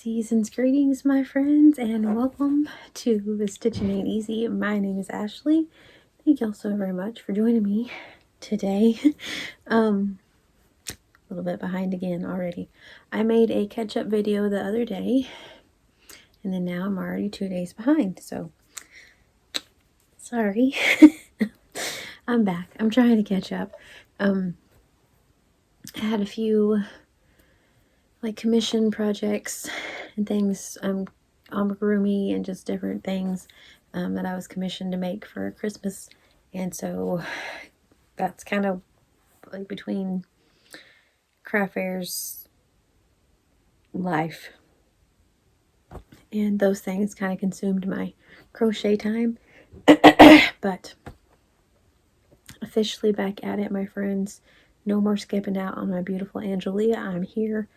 Season's greetings, my friends, and welcome to the Stitching Ain't Easy. My name is Ashley. Thank y'all so very much for joining me today. A little bit behind again already. I made a catch-up video the other day, and then now I'm already 2 days behind, so sorry. I'm back. I'm trying to catch up. I had a few commission projects and things, amigurumi and just different things that I was commissioned to make for Christmas, and so that's kind of like between craft fairs, life, and those things kind of consumed my crochet time. But officially back at it, my friends. No more skipping out on my beautiful Angelia. I'm here.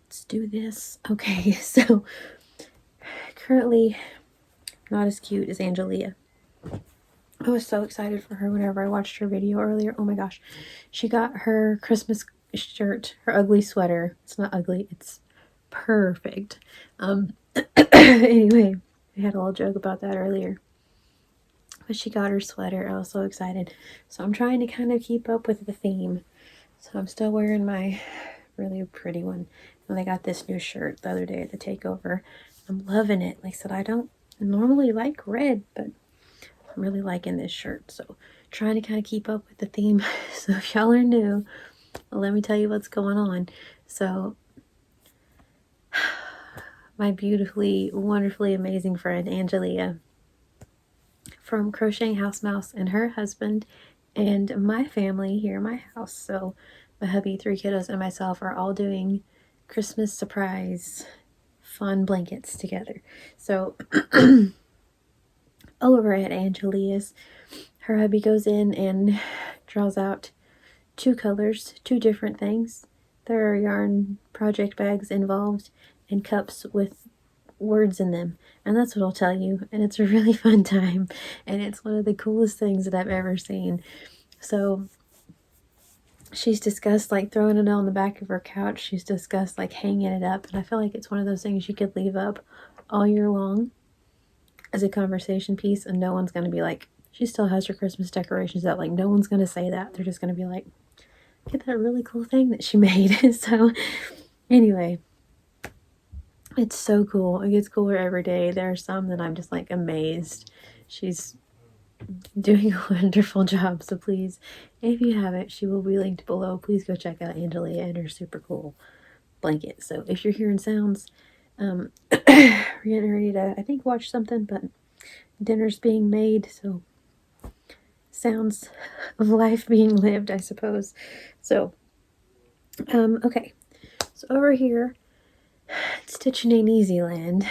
Let's do this. Okay, so currently not as cute as Angelia. I was so excited for her whenever I watched her video earlier. Oh my gosh. She got her Christmas shirt, her ugly sweater. It's not ugly, it's perfect. Anyway, we had a little joke about that earlier. But she got her sweater. I was so excited. So I'm trying to kind of keep up with the theme. So I'm still wearing my really pretty one. And I got this new shirt the other day at the takeover. I'm loving it. Like I said, I don't normally like red, but I'm really liking this shirt. So trying to kind of keep up with the theme. So if y'all are new, let me tell you what's going on. So my beautifully, wonderfully amazing friend Angelia from Crocheting House Mouse and her husband and my family here in my house. So my hubby, 3 kiddos, and myself are all doing Christmas surprise fun blankets together. So over at Angelia's, her hubby goes in and draws out 2 colors, 2 different things. There are yarn project bags involved and cups with words in them, and that's what I'll tell you, and it's a really fun time, and it's one of the coolest things that I've ever seen. So she's discussed throwing it on the back of her couch. She's discussed hanging it up, and I feel like it's one of those things you could leave up all year long as a conversation piece, and no one's going to be like, she still has her Christmas decorations out. No one's going to say that. They're just going to be like, look at that really cool thing that she made. So anyway, it's so cool. It gets cooler every day. There are some that I'm just amazed. She's doing a wonderful job. So please, if you haven't, she will be linked below. Please go check out Angelia and her super cool blanket. So if you're hearing sounds, we're getting ready to, I think, watch something, but dinner's being made, so sounds of life being lived, I suppose. So okay, so over here at Stitching Ain't Easy Land,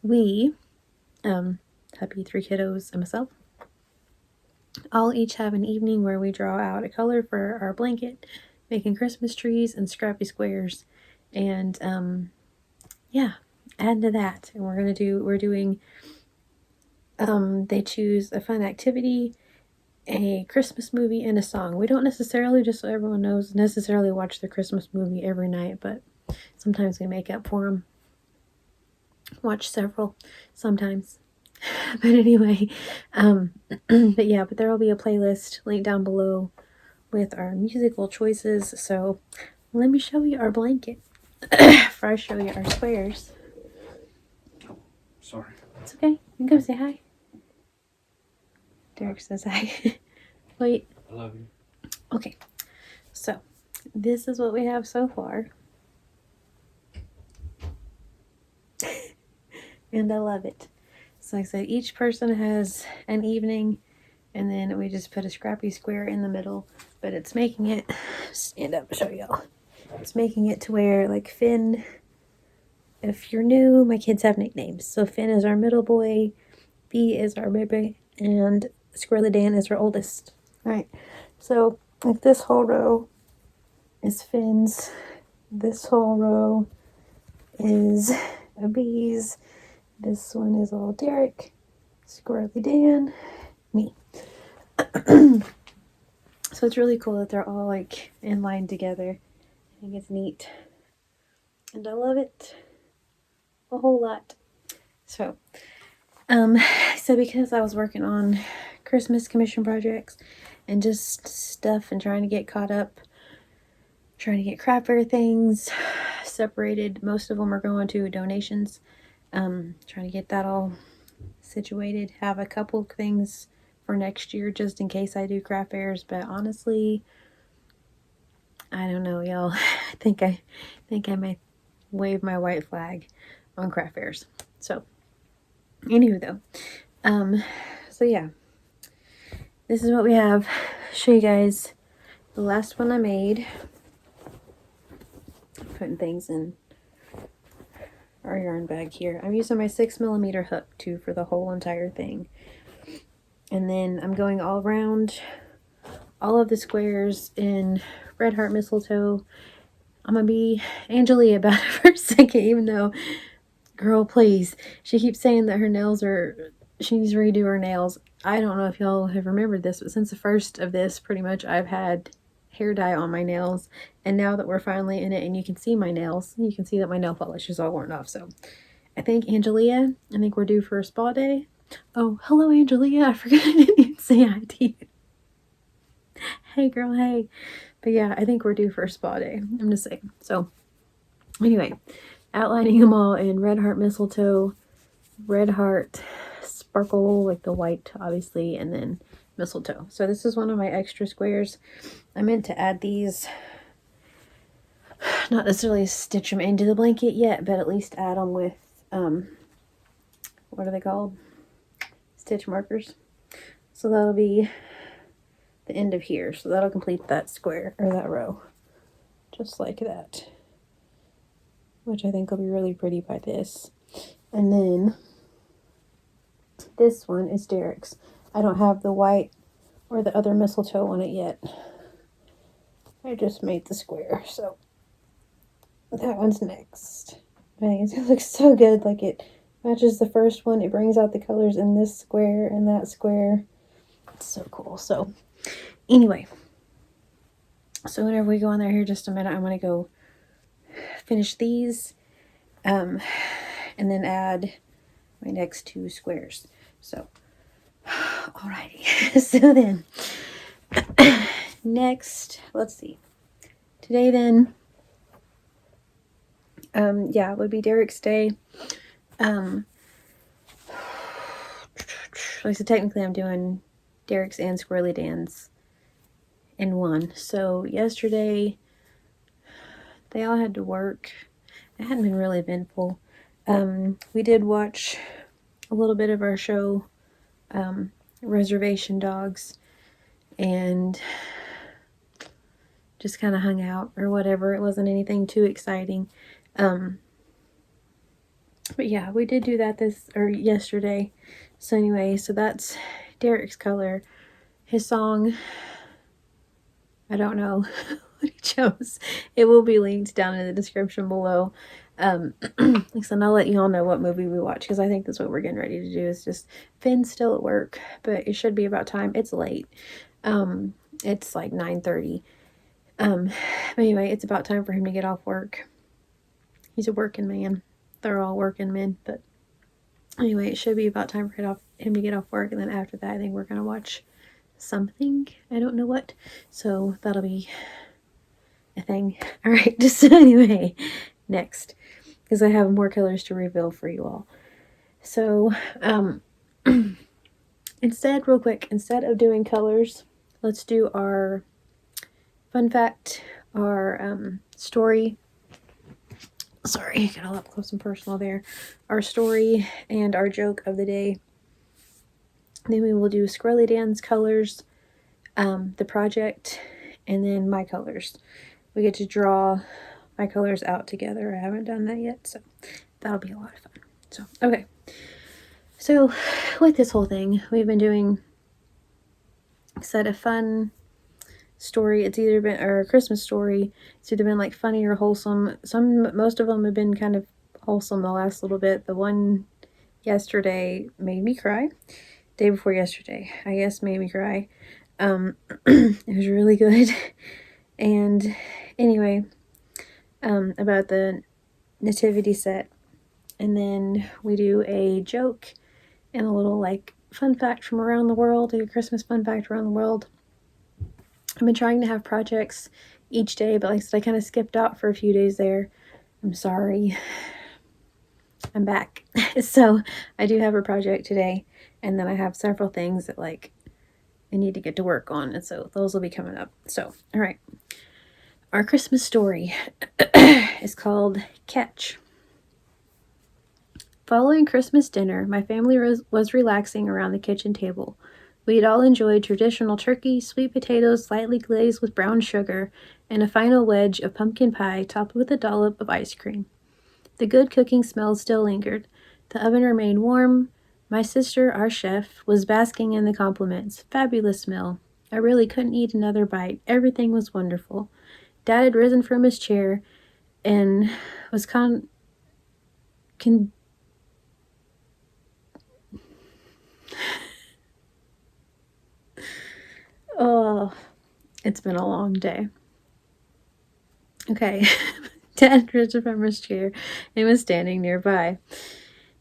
we hubby, 3 kiddos, and myself all each have an evening where we draw out a color for our blanket, making Christmas trees and scrappy squares, and yeah, add to that. And we're doing they choose a fun activity, a Christmas movie, and a song. We don't necessarily, just so everyone knows, necessarily watch the Christmas movie every night, but sometimes we make up for them. Watch several sometimes. But anyway, but yeah, but there will be a playlist linked down below with our musical choices. So let me show you our blanket before I show you our squares. Sorry. It's okay. You can go say hi. Derek says hi. Wait. I love you. Okay. So this is what we have so far. And I love it. So like I said, each person has an evening, and then we just put a scrappy square in the middle, but it's making it, stand up and show y'all. It's making it to where Finn, if you're new, my kids have nicknames. So Finn is our middle boy, B is our baby, and Squirrely Dan is our oldest. All right. So this whole row is Finn's. This whole row is a B's. This one is all Derek, Squirrely Dan, me. So it's really cool that they're all in line together. I think it's neat. and I love it a whole lot. So, so because I was working on Christmas commission projects and just stuff and trying to get caught up, trying to get craft fair things separated. Most of them are going to donations. Trying to get that all situated. Have a couple things for next year just in case I do craft fairs, but honestly, I don't know, y'all. I think I may wave my white flag on craft fairs. So, anywho though, so yeah, this is what we have. Show you guys the last one I made. Putting things in our yarn bag here. I'm using my 6mm hook too for the whole entire thing. And then I'm going all around all of the squares in Red Heart Mistletoe. I'm gonna be Angelia about it for a second, even though, girl, please. She keeps saying that her nails are, she needs to redo her nails. I don't know if y'all have remembered this, but since the first of this, pretty much I've had hair dye on my nails. And now that we're finally in it and you can see my nails, you can see that my nail polish is all worn off. So I think Angelia, I think we're due for a spa day. Oh, hello Angelia. I forgot I didn't even say hi to you. Hey girl, hey. But yeah, I think we're due for a spa day. I'm just saying. So anyway, outlining them all in Red Heart Mistletoe, Red Heart Sparkle, like the white obviously, and then Mistletoe. So this is one of my extra squares. I meant to add these, not necessarily stitch them into the blanket yet, but at least add them with, what are they called? Stitch markers. So that'll be the end of here. So that'll complete that square, or that row. Just like that. Which I think will be really pretty by this. And then this one is Derek's. I don't have the white or the other mistletoe on it yet. I just made the square, so that one's next. It looks so good. Like it matches the first one. It brings out the colors in this square and that square. It's so cool. So anyway, so whenever we go on there here just a minute, I'm going to go finish these and then add my next two squares. So alrighty. So then next, let's see. Today then, yeah, it would be Derek's day. So technically I'm doing Derek's and Squirrely Dan's in one. So yesterday they all had to work. It hadn't been really eventful. We did watch a little bit of our show, Reservation Dogs, and just kind of hung out or whatever. It wasn't anything too exciting. But yeah, we did do that yesterday. So anyway, so that's Derek's color. His song, I don't know what he chose. It will be linked down in the description below. And I'll let you all know what movie we watch, because I think that's what we're getting ready to do. Is just Finn's still at work, but it should be about time. It's late. It's like 9:30. But anyway, it's about time for him to get off work. He's a working man. They're all working men, but anyway, it should be about time for him to get off work, and then after that, I think we're gonna watch something. I don't know what. So that'll be a thing. All right. Just anyway, next, because I have more colors to reveal for you all. So, instead of doing colors, let's do our fun fact, our story. Sorry, got all up close and personal there. Our story and our joke of the day. Then we will do Squirrely Dan's colors, the project, and then my colors. We get to draw my colors out together. I haven't done that yet, so that'll be a lot of fun. So, okay. So, with this whole thing, we've been doing a fun story. It's either been, or a Christmas story. It's either been like funny or wholesome. Most of them have been kind of wholesome the last little bit. The one yesterday made me cry. Day before yesterday, I guess, made me cry. It was really good. And anyway, about the nativity set. And then we do a joke and a little like fun fact from around the world, a Christmas fun fact around the world. I've been trying to have projects each day, but like I said, I kind of skipped out for a few days there. I'm sorry. I'm back. So I do have a project today, and then I have several things that like I need to get to work on, and so those will be coming up. So, all right. Our Christmas story is called Catch. Following Christmas dinner, my family was relaxing around the kitchen table. We had all enjoyed traditional turkey, sweet potatoes slightly glazed with brown sugar, and a final wedge of pumpkin pie topped with a dollop of ice cream. The good cooking smell still lingered. The oven remained warm. My sister, our chef, was basking in the compliments. Fabulous meal. I really couldn't eat another bite. Everything was wonderful. Dad had risen from his chair and was Oh, it's been a long day. Okay. Dad rose from his chair and was standing nearby.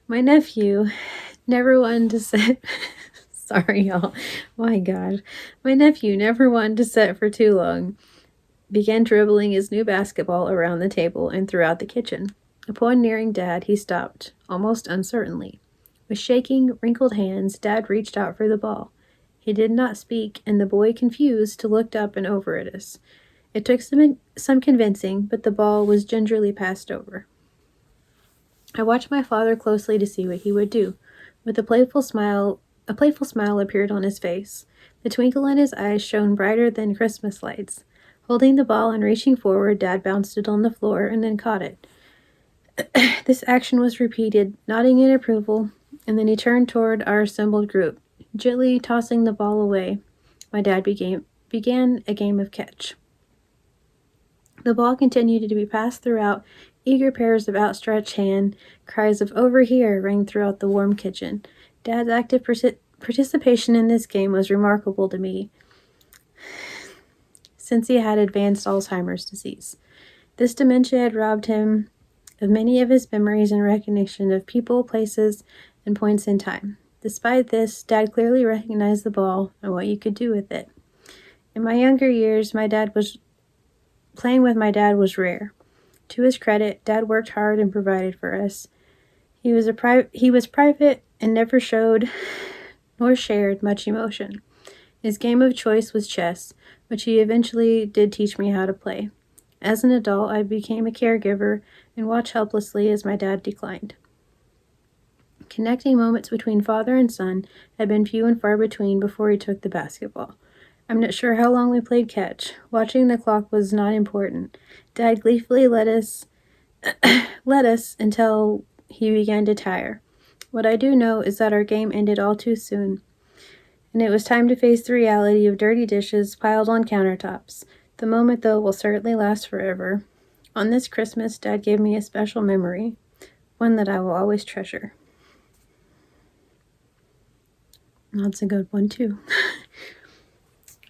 My nephew never wanted to sit. Sorry, y'all. My God. My nephew never wanted to sit for too long. Began dribbling his new basketball around the table and throughout the kitchen. Upon nearing Dad, he stopped, almost uncertainly. With shaking, wrinkled hands, Dad reached out for the ball. He did not speak, and the boy, confused, looked up and over at us. It took some convincing, but the ball was gingerly passed over. I watched my father closely to see what he would do. With a playful smile appeared on his face. The twinkle in his eyes shone brighter than Christmas lights. Holding the ball and reaching forward, Dad bounced it on the floor and then caught it. This action was repeated, nodding in approval, and then he turned toward our assembled group. Gently tossing the ball away, my dad began a game of catch. The ball continued to be passed throughout. Eager pairs of outstretched hands, cries of "over here" rang throughout the warm kitchen. Dad's active participation in this game was remarkable to me, since he had advanced Alzheimer's disease. This dementia had robbed him of many of his memories and recognition of people, places, and points in time. Despite this, Dad clearly recognized the ball and what you could do with it. In my younger years, playing with my dad was rare. To his credit, Dad worked hard and provided for us. He was private and never showed nor shared much emotion. His game of choice was chess, which he eventually did teach me how to play. As an adult, I became a caregiver and watched helplessly as my dad declined. Connecting moments between father and son had been few and far between before he took the basketball. I'm not sure how long we played catch. Watching the clock was not important. Dad gleefully led us until he began to tire. What I do know is that our game ended all too soon, and it was time to face the reality of dirty dishes piled on countertops. The moment, though, will certainly last forever. On this Christmas, Dad gave me a special memory, one that I will always treasure. That's a good one, too.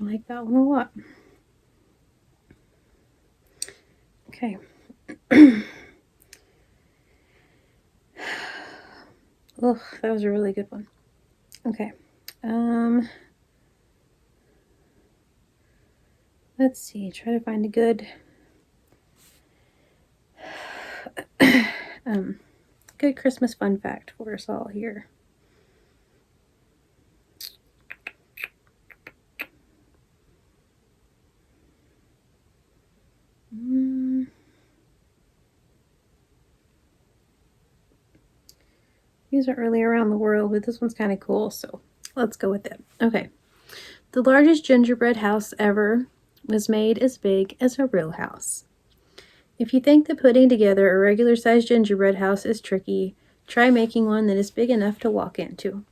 I like that one a lot. Okay. Oh, that was a really good one. Okay. Let's see. Try to find a good good Christmas fun fact for us all here. These are really around the world, but this one's kind of cool, so let's go with it. Okay. The largest gingerbread house ever was made as big as a real house. If you think that putting together a regular-sized gingerbread house is tricky, try making one that is big enough to walk into.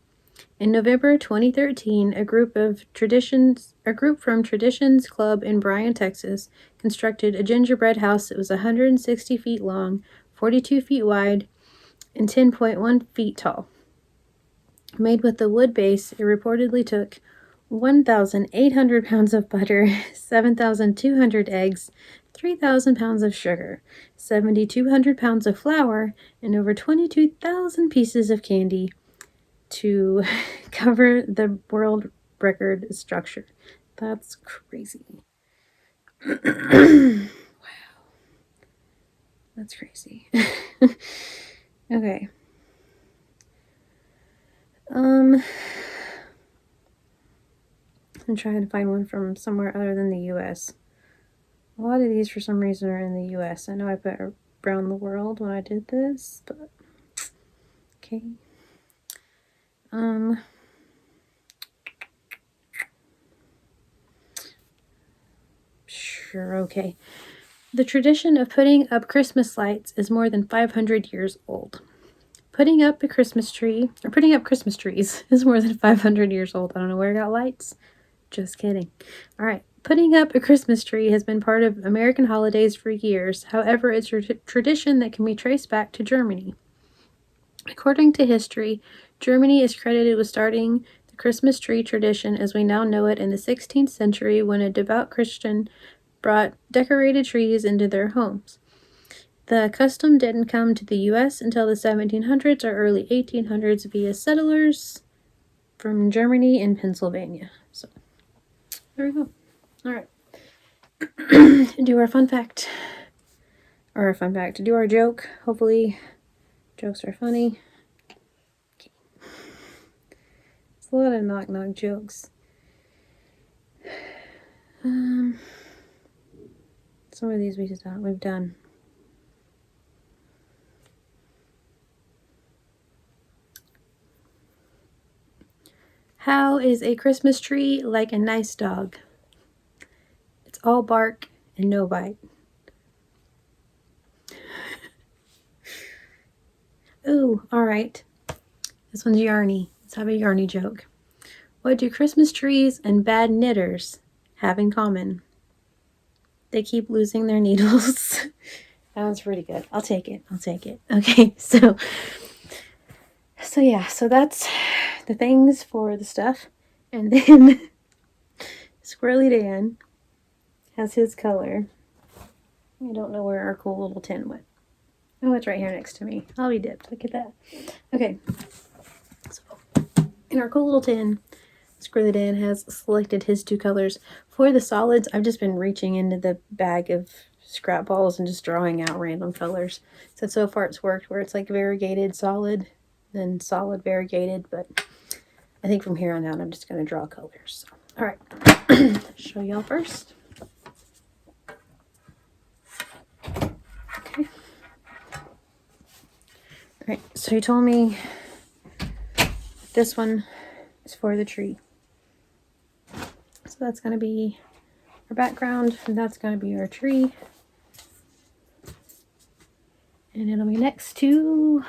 In November 2013, a group from Traditions Club in Bryan, Texas, constructed a gingerbread house that was 160 feet long, 42 feet wide, and 10.1 feet tall. Made with a wood base, it reportedly took 1,800 pounds of butter, 7,200 eggs, 3,000 pounds of sugar, 7,200 pounds of flour, and over 22,000 pieces of candy to cover the world record structure. That's crazy. Wow. That's crazy. Okay. I'm trying to find one from somewhere other than the US. A lot of these for some reason are in the US. I know I put around the world when I did this, but okay. Sure, okay. The tradition of putting up Christmas lights is more than 500 years old. Putting up Christmas trees is more than 500 years old. I don't know where I got lights. Just kidding. All right. Putting up a Christmas tree has been part of American holidays for years. However, it's a tradition that can be traced back to Germany. According to history, Germany is credited with starting the Christmas tree tradition as we now know it in the 16th century when a devout Christian brought decorated trees into their homes. The custom didn't come to the U.S. until the 1700s or early 1800s via settlers from Germany and Pennsylvania. So, there we go. All right. Do our fun fact. Do our joke. Hopefully, jokes are funny. Okay. It's a lot of knock-knock jokes. Some of these we've done. How is a Christmas tree like a nice dog? It's all bark and no bite. Ooh, all right. This one's yarny. Let's have a yarny joke. What do Christmas trees and bad knitters have in common? They keep losing their needles. That was pretty good. I'll take it. Okay, so that's the things for the stuff. And then Squirrely Dan has his color. I don't know where our cool little tin went. Oh, it's right here next to me. I'll be dipped. Look at that. Okay. So, in our cool little tin, Squirrely Dan has selected his two colors. For the solids, I've just been reaching into the bag of scrap balls and just drawing out random colors. So far it's worked where it's like variegated solid, then solid variegated, but I think from here on out I'm just going to draw colors. So, all right. Show y'all first. Okay. All right, so he told me this one is for the tree. So that's going to be our background, and that's going to be our tree. And it'll be next to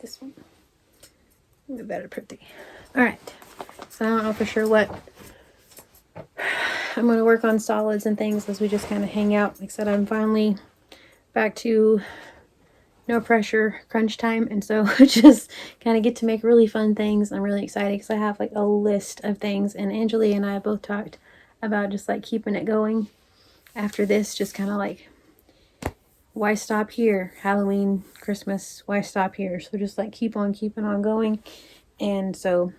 this one. A better pretty. All right. So I don't know for sure what I'm going to work on solids and things as we just kind of hang out. Like I said, I'm finally back to no pressure crunch time, and so just kind of get to make really fun things. I'm really excited because I have like a list of things, and Angelia and I both talked about just like keeping it going after this, just kind of like, why stop here? Halloween, Christmas, why stop here? So just like keep on keeping on going. And so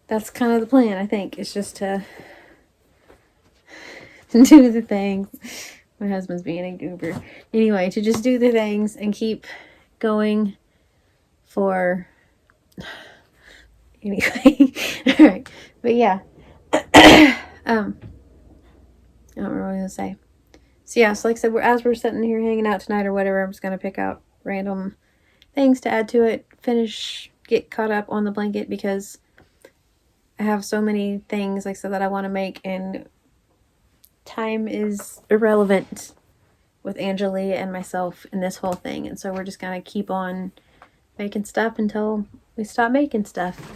that's kind of the plan, I think. It's just to do the things. My husband's being a goober. Anyway, to just do the things and keep going for... Anyway. Alright. But yeah. I don't know what I was going to say. So yeah, so like I said, as we're sitting here hanging out tonight or whatever, I'm just going to pick out random things to add to it, get caught up on the blanket because I have so many things, like I said, that I want to make, and time is irrelevant with Angelia and myself in this whole thing. And so we're just going to keep on making stuff until we stop making stuff.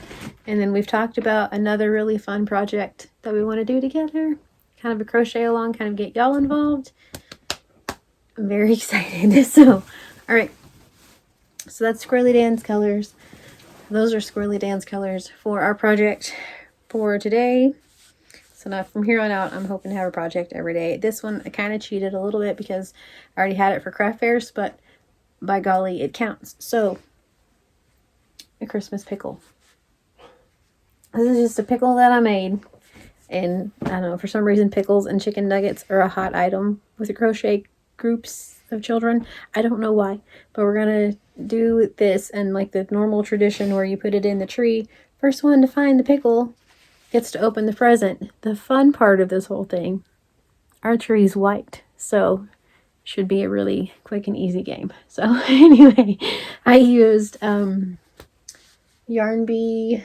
And then we've talked about another really fun project that we want to do together. Kind of a crochet along, kind of get y'all involved. I'm very excited. So, all right. So that's Squirrely Dan's colors. those are Squirrely Dan's colors for our project for today. So now from here on out, I'm hoping to have a project every day. This one, I kind of cheated a little bit because I already had it for craft fairs, but by golly, it counts. So, a Christmas pickle. This is just a pickle that I made. And I don't know, for some reason, pickles and chicken nuggets are a hot item with the crochet groups of children. I don't know why, but we're going to do this and like the normal tradition where you put it in the tree. First one to find the pickle gets to open the present. The fun part of this whole thing, our tree is white, so should be a really quick and easy game. So anyway, I used Yarn Bee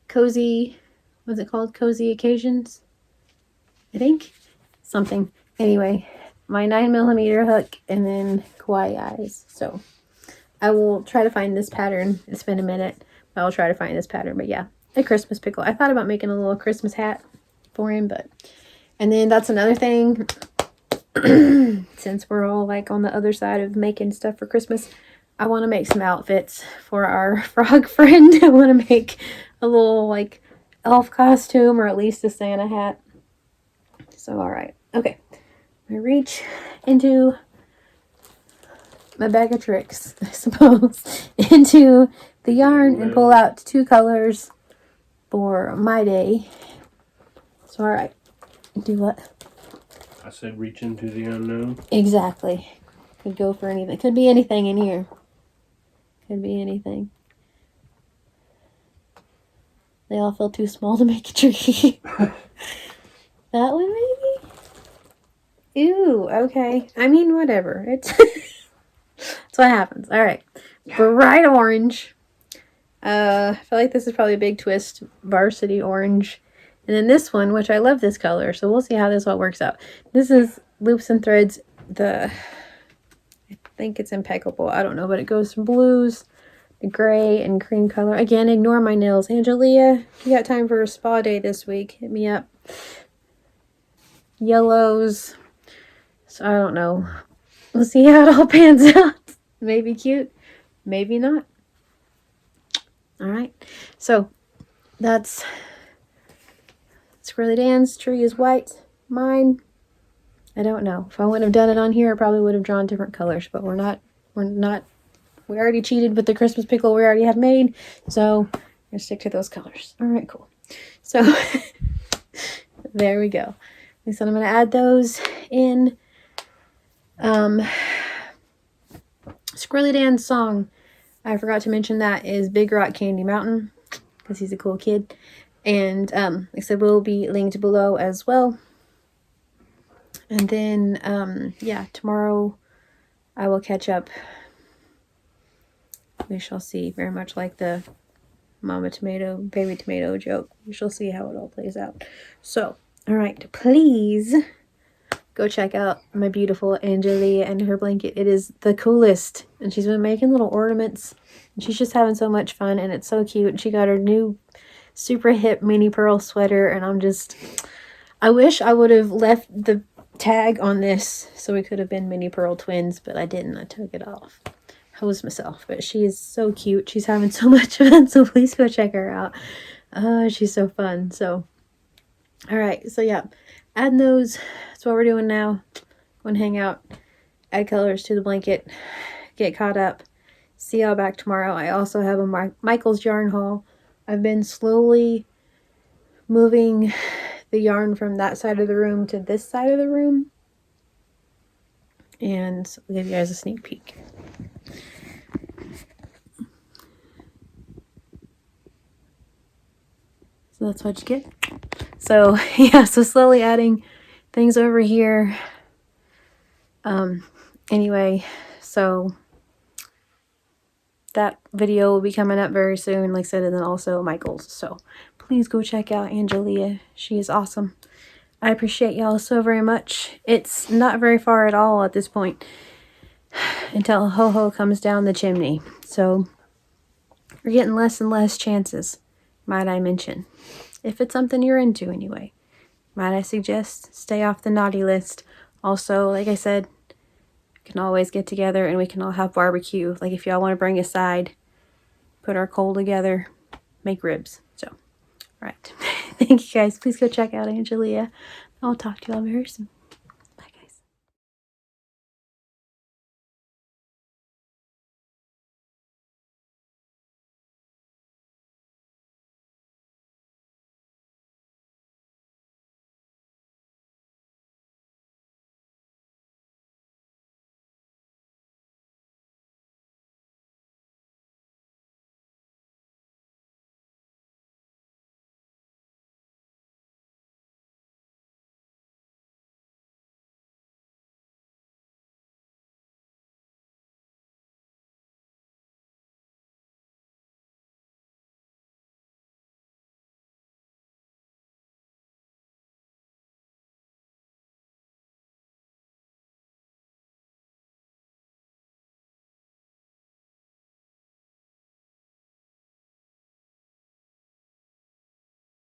Cozy, what's it called? Cozy Occasions, I think. Something. Anyway, my 9mm hook and then kawaii eyes. So I will try to find this pattern. It's been a minute, but I'll try to find this pattern. But yeah, a Christmas pickle. I thought about making a little Christmas hat for him, but... And then that's another thing. Since we're all like on the other side of making stuff for Christmas, I want to make some outfits for our frog friend. I want to make a little like elf costume or at least a Santa hat. So alright, okay, I reach into my bag of tricks, I suppose, into the yarn and pull out 2 colors for my day. So alright, do what? I said reach into the unknown. Exactly. Could go for anything. Could be anything in here. Could be anything. They all feel too small to make a tree. That one maybe? Ew, okay. I mean, whatever. It's that's what happens. Alright. Bright orange. I feel like this is probably a big twist. Varsity orange. And then this one, which I love this color, so we'll see how this all works out. This is Loops and Threads. I think it's impeccable. I don't know, but it goes from blues, the gray, and cream color. Again, ignore my nails. Angelia, you got time for a spa day this week? Hit me up. Yellows. So I don't know. We'll see how it all pans out. Maybe cute, maybe not. All right. So that's Squirrely Dan's tree is white. Mine, I don't know. If I wouldn't have done it on here, I probably would have drawn different colors, but we already cheated with the Christmas pickle we already have made, so we're gonna stick to those colors. All right, cool. So there we go. Like I said, I'm gonna add those in. Squirrely Dan's song, I forgot to mention, that is Big Rock Candy Mountain, because he's a cool kid. And like I said, will be linked below as well. And then yeah, tomorrow I will catch up. We shall see. Very much like the mama tomato, baby tomato joke. We shall see how it all plays out. So, all right, please go check out my beautiful Angelia and her blanket. It is the coolest. And she's been making little ornaments. And she's just having so much fun, and it's so cute. She got her new super hip mini pearl sweater, and I wish I would have left the tag on this so we could have been mini pearl twins, but I didn't. I took it off. I was myself, but she is so cute. She's having so much fun, so please go check her out. She's so fun. So all right, so yeah, add those. That's what we're doing now. Go and hang out, add colors to the blanket, get caught up, see y'all back tomorrow. I also have a Michael's yarn haul. I've been slowly moving the yarn from that side of the room to this side of the room. And I'll give you guys a sneak peek. So that's what you get. So yeah, so slowly adding things over here. Anyway, so that video will be coming up very soon, like I said, and then also Michael's. So please go check out Angelia. She is awesome. I appreciate y'all so very much. It's not very far at all at this point until Ho-Ho comes down the chimney. So we're getting less and less chances, might I mention. If it's something you're into anyway. Might I suggest stay off the naughty list. Also, like I said, we can always get together and we can all have barbecue. Like if y'all want to bring a side, put our coal together, make ribs. So, all right. Thank you guys. Please go check out Angelia. I'll talk to you all very soon.